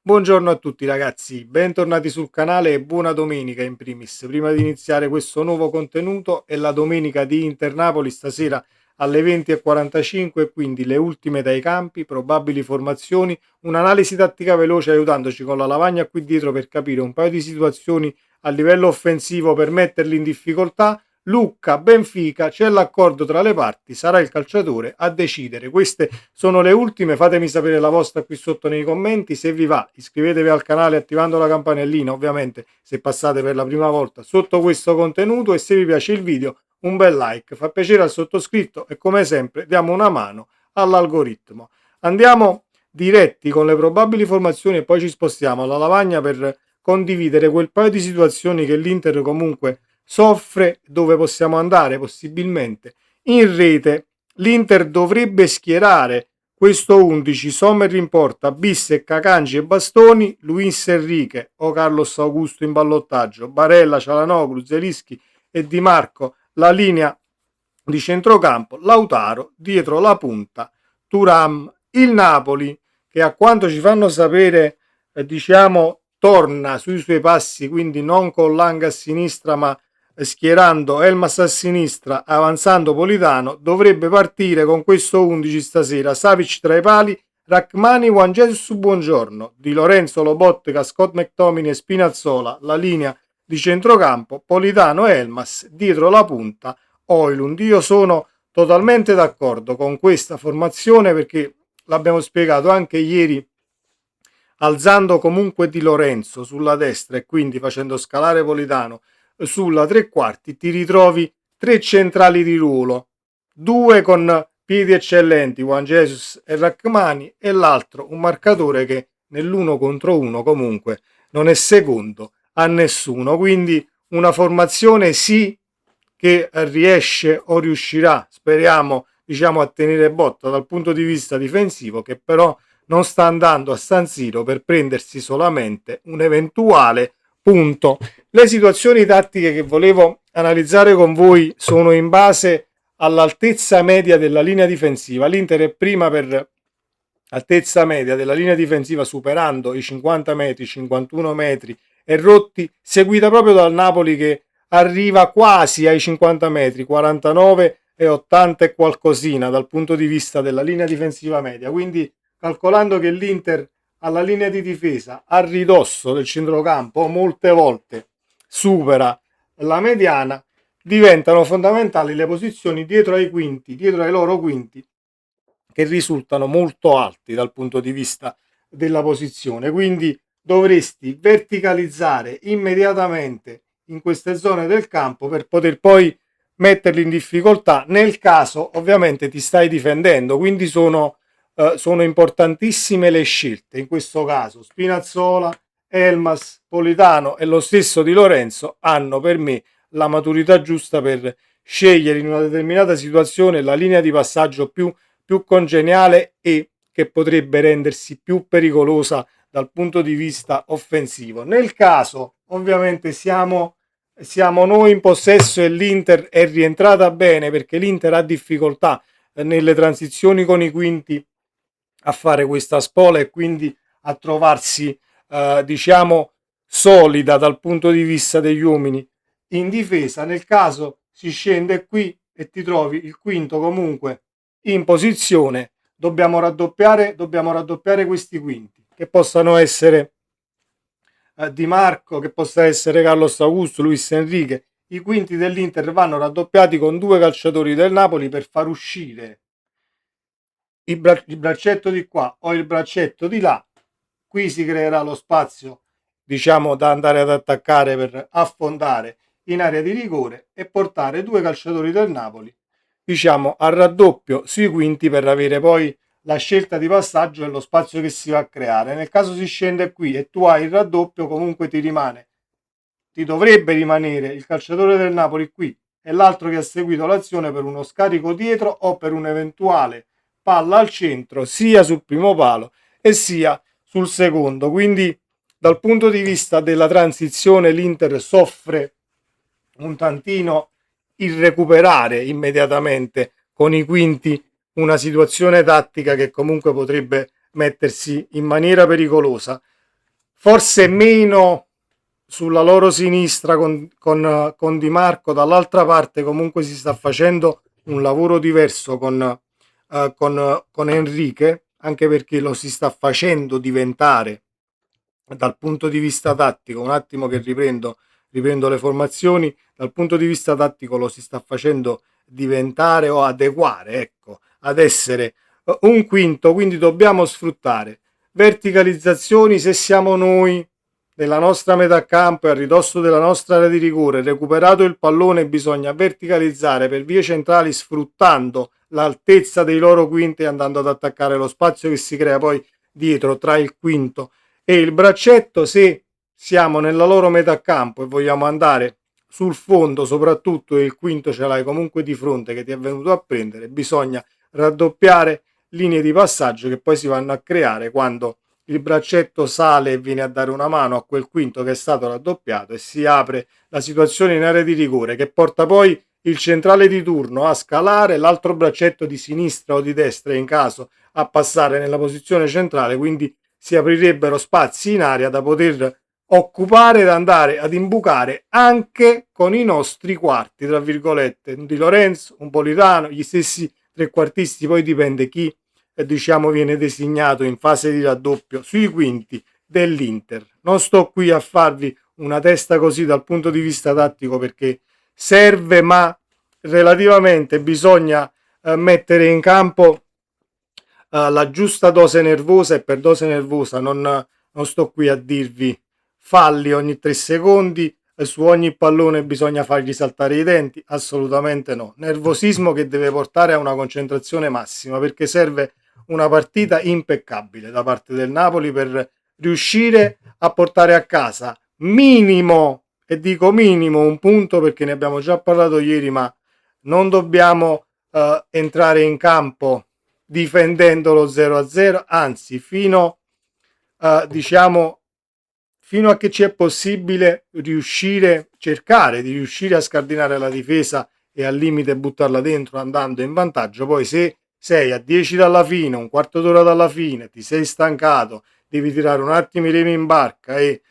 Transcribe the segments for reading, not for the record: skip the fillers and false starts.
Buongiorno a tutti ragazzi, bentornati sul canale e buona domenica in primis. Prima di iniziare questo nuovo contenuto è la domenica di Inter-Napoli stasera alle 20:45, quindi le ultime dai campi, probabili formazioni, un'analisi tattica veloce aiutandoci con la lavagna qui dietro per capire un paio di situazioni a livello offensivo per metterli in difficoltà. Lucca, Benfica, c'è l'accordo tra le parti, sarà il calciatore a decidere. Queste sono le ultime, fatemi sapere la vostra qui sotto nei commenti. Se vi va, iscrivetevi al canale attivando la campanellina, ovviamente se passate per la prima volta sotto questo contenuto, e se vi piace il video un bel like, fa piacere al sottoscritto e come sempre diamo una mano all'algoritmo. Andiamo diretti con le probabili formazioni e poi ci spostiamo alla lavagna per condividere quel paio di situazioni che l'Inter comunque soffre, dove possiamo andare possibilmente in rete. L'Inter dovrebbe schierare questo 11: Sommer in porta, Bissek, Akanji e Bastoni, Luis Enrique o Carlos Augusto in ballottaggio, Barella, Cialanoglu, Zelischi e Di Marco la linea di centrocampo, Lautaro dietro la punta, Thuram. Il Napoli, che a quanto ci fanno sapere torna sui suoi passi, quindi non con Lang a sinistra ma schierando Elmas a sinistra, avanzando Politano, dovrebbe partire con questo 11 stasera: Savic tra i pali, Rachmani, Juan Jesus, Buongiorno, Di Lorenzo, Lobotka, Scott McTominay e Spinazzola la linea di centrocampo, Politano e Elmas dietro la punta, Højlund. Io sono totalmente d'accordo con questa formazione perché l'abbiamo spiegato anche ieri, alzando comunque Di Lorenzo sulla destra e quindi facendo scalare Politano sulla tre quarti, ti ritrovi tre centrali di ruolo, due con piedi eccellenti, Juan Jesus e Rachmani, e l'altro un marcatore che nell'uno contro uno comunque non è secondo a nessuno. Quindi una formazione sì che riesce o riuscirà, speriamo, a tenere botta dal punto di vista difensivo, che però non sta andando a San Siro per prendersi solamente un eventuale punto. Le situazioni tattiche che volevo analizzare con voi sono in base all'altezza media della linea difensiva. L'Inter è prima per altezza media della linea difensiva, superando i 50 metri, 51 metri e rotti, seguita proprio dal Napoli che arriva quasi ai 50 metri, 49 e 80 e qualcosina dal punto di vista della linea difensiva media. Quindi calcolando che l'Inter alla linea di difesa a ridosso del centrocampo molte volte supera la mediana, diventano fondamentali le posizioni dietro ai quinti, dietro ai loro quinti, che risultano molto alti dal punto di vista della posizione. Quindi dovresti verticalizzare immediatamente in queste zone del campo per poter poi metterli in difficoltà nel caso ovviamente ti stai difendendo. Quindi sono importantissime le scelte in questo caso. Spinazzola, Elmas, Politano e lo stesso Di Lorenzo hanno per me la maturità giusta per scegliere in una determinata situazione la linea di passaggio più congeniale e che potrebbe rendersi più pericolosa dal punto di vista offensivo. Nel caso ovviamente siamo noi in possesso e l'Inter è rientrata bene, perché l'Inter ha difficoltà nelle transizioni con i quinti a fare questa spola e quindi a trovarsi solida dal punto di vista degli uomini in difesa. Nel caso si scende qui e ti trovi il quinto comunque in posizione, dobbiamo raddoppiare questi quinti, che possano essere Di Marco, che possa essere Carlos Augusto, Luis Enrique. I quinti dell'Inter vanno raddoppiati con due calciatori del Napoli per far uscire il braccetto di qua o il braccetto di là. Qui si creerà lo spazio da andare ad attaccare per affondare in area di rigore e portare due calciatori del Napoli a raddoppio sui quinti per avere poi la scelta di passaggio e lo spazio che si va a creare. Nel caso si scende qui e tu hai il raddoppio, comunque ti dovrebbe rimanere il calciatore del Napoli qui e l'altro che ha seguito l'azione per uno scarico dietro o per un eventuale palla al centro, sia sul primo palo e sia sul secondo. Quindi dal punto di vista della transizione l'Inter soffre un tantino il recuperare immediatamente con i quinti una situazione tattica che comunque potrebbe mettersi in maniera pericolosa. forse meno sulla loro sinistra con Di Marco, dall'altra parte comunque si sta facendo un lavoro diverso con Enrique, anche perché lo si sta facendo diventare dal punto di vista tattico, un attimo che riprendo le formazioni, dal punto di vista tattico lo si sta facendo diventare o adeguare, ecco, ad essere un quinto, quindi dobbiamo sfruttare verticalizzazioni se siamo noi nella nostra metà campo e a ridosso della nostra area di rigore, recuperato il pallone bisogna verticalizzare per vie centrali sfruttando l'altezza dei loro quinti e andando ad attaccare lo spazio che si crea poi dietro tra il quinto e il braccetto. Se siamo nella loro metà campo e vogliamo andare sul fondo soprattutto e il quinto ce l'hai comunque di fronte che ti è venuto a prendere, bisogna raddoppiare linee di passaggio che poi si vanno a creare quando il braccetto sale e viene a dare una mano a quel quinto che è stato raddoppiato e si apre la situazione in area di rigore che porta poi il centrale di turno a scalare, l'altro braccetto di sinistra o di destra in caso a passare nella posizione centrale, quindi si aprirebbero spazi in aria da poter occupare ed andare ad imbucare anche con i nostri quarti, tra virgolette, un Di Lorenzo, un Politano, gli stessi trequartisti, poi dipende chi diciamo viene designato in fase di raddoppio sui quinti dell'Inter. Non sto qui a farvi una testa così dal punto di vista tattico perché serve, ma relativamente bisogna mettere in campo la giusta dose nervosa e per dose nervosa non sto qui a dirvi falli ogni 3 secondi e su ogni pallone bisogna fargli saltare i denti, assolutamente no. Nervosismo che deve portare a una concentrazione massima perché serve una partita impeccabile da parte del Napoli per riuscire a portare a casa minimo, e dico minimo, un punto perché ne abbiamo già parlato ieri, ma non dobbiamo entrare in campo difendendo lo 0-0, anzi diciamo fino a che ci è possibile cercare di riuscire a scardinare la difesa e al limite buttarla dentro andando in vantaggio. Poi se sei a 10 dalla fine, un quarto d'ora dalla fine, ti sei stancato, devi tirare un attimo i remi in barca e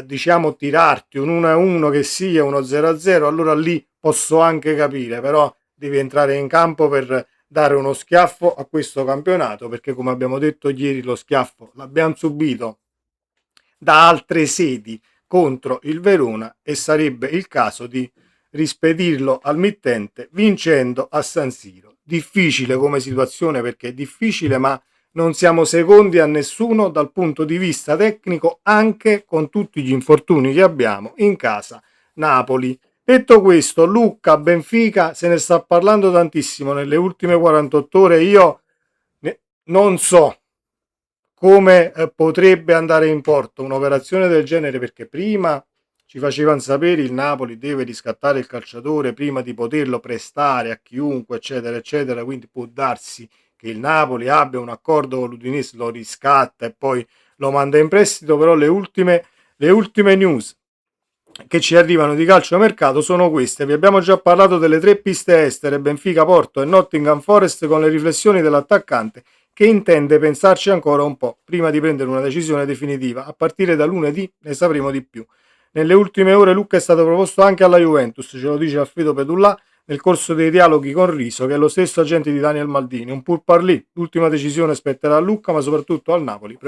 diciamo tirarti un 1-1 che sia uno 0-0, allora lì posso anche capire, però devi entrare in campo per dare uno schiaffo a questo campionato, perché come abbiamo detto ieri lo schiaffo l'abbiamo subito da altre sedi contro il Verona e sarebbe il caso di rispedirlo al mittente vincendo a San Siro. Difficile come situazione perché è difficile, ma non siamo secondi a nessuno dal punto di vista tecnico, anche con tutti gli infortuni che abbiamo in casa Napoli. Detto questo, Lucca, Benfica, se ne sta parlando tantissimo nelle ultime 48 ore. Io non so come potrebbe andare in porto un'operazione del genere perché prima ci facevano sapere il Napoli deve riscattare il calciatore prima di poterlo prestare a chiunque eccetera eccetera, quindi può darsi che il Napoli abbia un accordo con l'Udinese, lo riscatta e poi lo manda in prestito, però le ultime news che ci arrivano di calciomercato sono queste. Vi abbiamo già parlato delle 3 piste estere, Benfica, Porto e Nottingham Forest, con le riflessioni dell'attaccante che intende pensarci ancora un po' prima di prendere una decisione definitiva. A partire da lunedì ne sapremo di più. Nelle ultime ore Lucca è stato proposto anche alla Juventus, ce lo dice Alfredo Pedullà nel corso dei dialoghi con Riso, che è lo stesso agente di Daniel Maldini. Un pourparlers, l'ultima decisione spetterà a Lucca, ma soprattutto al Napoli,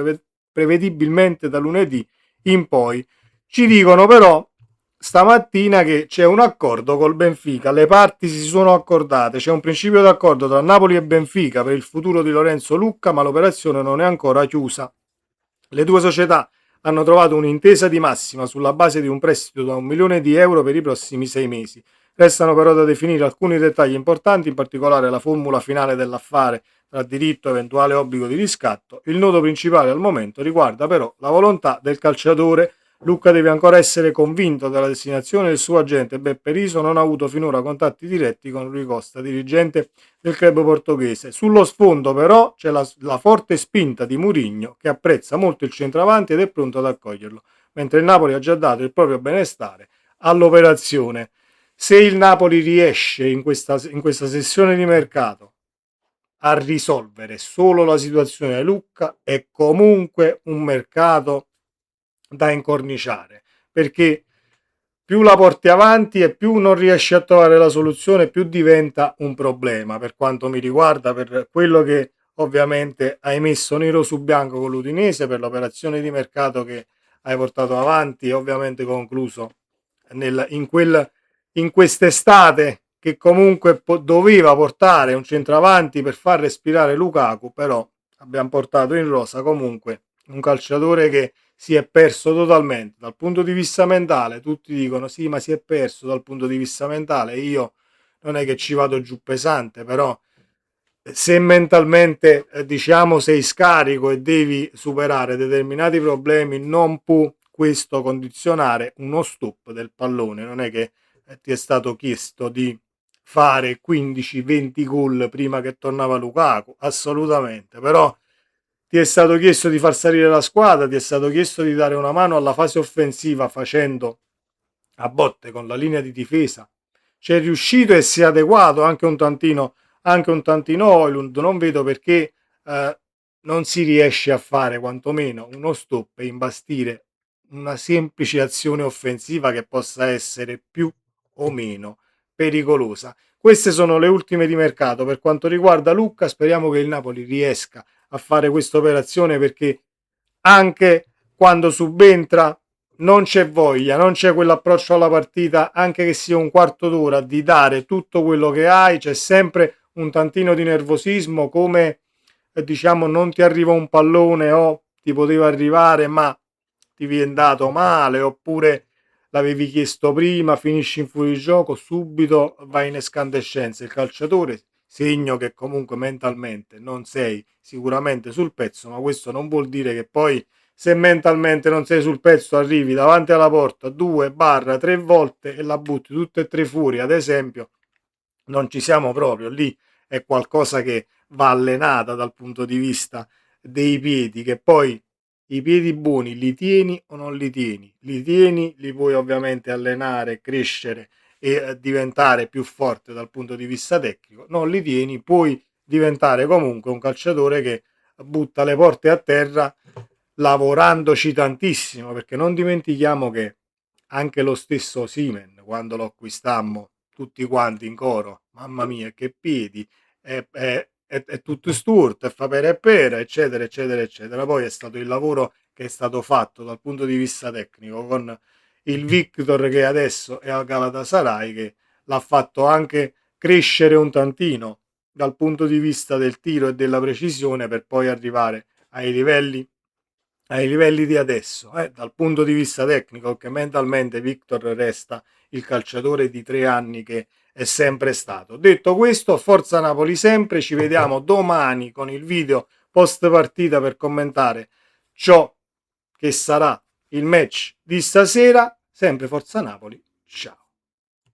prevedibilmente da lunedì in poi. Ci dicono però stamattina che c'è un accordo col Benfica, le parti si sono accordate, c'è un principio d'accordo tra Napoli e Benfica per il futuro di Lorenzo Lucca, ma l'operazione non è ancora chiusa. Le due società hanno trovato un'intesa di massima sulla base di un prestito da 1 milione di euro per i prossimi 6 mesi. Restano però da definire alcuni dettagli importanti, in particolare la formula finale dell'affare tra diritto e eventuale obbligo di riscatto. Il nodo principale al momento riguarda però la volontà del calciatore. Lucca deve ancora essere convinto della destinazione del suo agente. Beppe Riso non ha avuto finora contatti diretti con Rui Costa, dirigente del club portoghese. Sullo sfondo però c'è la forte spinta di Mourinho, che apprezza molto il centravanti ed è pronto ad accoglierlo, mentre il Napoli ha già dato il proprio benestare all'operazione. Se il Napoli riesce in questa sessione di mercato a risolvere solo la situazione di Lucca, è comunque un mercato da incorniciare, perché più la porti avanti e più non riesci a trovare la soluzione, più diventa un problema per quanto mi riguarda, per quello che ovviamente hai messo nero su bianco con l'Udinese, per l'operazione di mercato che hai portato avanti e ovviamente concluso in quest'estate, che comunque doveva portare un centravanti per far respirare Lukaku, però abbiamo portato in rosa comunque un calciatore che si è perso totalmente dal punto di vista mentale. Tutti dicono sì, ma si è perso dal punto di vista mentale. Io non è che ci vado giù pesante, però se mentalmente diciamo sei scarico e devi superare determinati problemi, non può questo condizionare uno stop del pallone. Non è che ti è stato chiesto di fare 15-20 gol prima che tornava Lukaku, assolutamente, però ti è stato chiesto di far salire la squadra, ti è stato chiesto di dare una mano alla fase offensiva facendo a botte con la linea di difesa. C'è riuscito e si è adeguato anche un tantino Oilund. Non vedo perché non si riesce a fare quantomeno uno stop e imbastire una semplice azione offensiva che possa essere più o meno pericolosa. Queste sono le ultime di mercato. Per quanto riguarda Lucca, speriamo che il Napoli riesca a fare questa operazione, perché anche quando subentra non c'è voglia, non c'è quell'approccio alla partita, anche che sia un quarto d'ora, di dare tutto quello che hai. C'è sempre un tantino di nervosismo, come diciamo non ti arriva un pallone o ti poteva arrivare ma ti viene dato male, oppure l'avevi chiesto prima, finisci in fuorigioco, subito vai in escandescenza il calciatore, segno che comunque mentalmente non sei sicuramente sul pezzo, ma questo non vuol dire che poi, se mentalmente non sei sul pezzo, arrivi davanti alla porta 2-3 volte e la butti tutte e tre fuori, ad esempio, non ci siamo proprio. Lì è qualcosa che va allenata dal punto di vista dei piedi, che poi i piedi buoni li tieni o non li tieni? Li tieni, li puoi ovviamente allenare, crescere e diventare più forte dal punto di vista tecnico. Non li tieni, puoi diventare comunque un calciatore che butta le porte a terra lavorandoci tantissimo, perché non dimentichiamo che anche lo stesso Simen, quando lo acquistammo tutti quanti in coro, mamma mia che piedi, è tutto sturto, e fa e pera, eccetera eccetera eccetera. Poi è stato il lavoro che è stato fatto dal punto di vista tecnico con il Victor, che adesso è al Galatasaray, che l'ha fatto anche crescere un tantino dal punto di vista del tiro e della precisione, per poi arrivare ai livelli di adesso. Dal punto di vista tecnico, che mentalmente Victor resta il calciatore di 3 anni che è sempre stato. Detto questo, forza Napoli sempre, ci vediamo domani con il video post partita per commentare ciò che sarà il match di stasera. Sempre forza Napoli, ciao.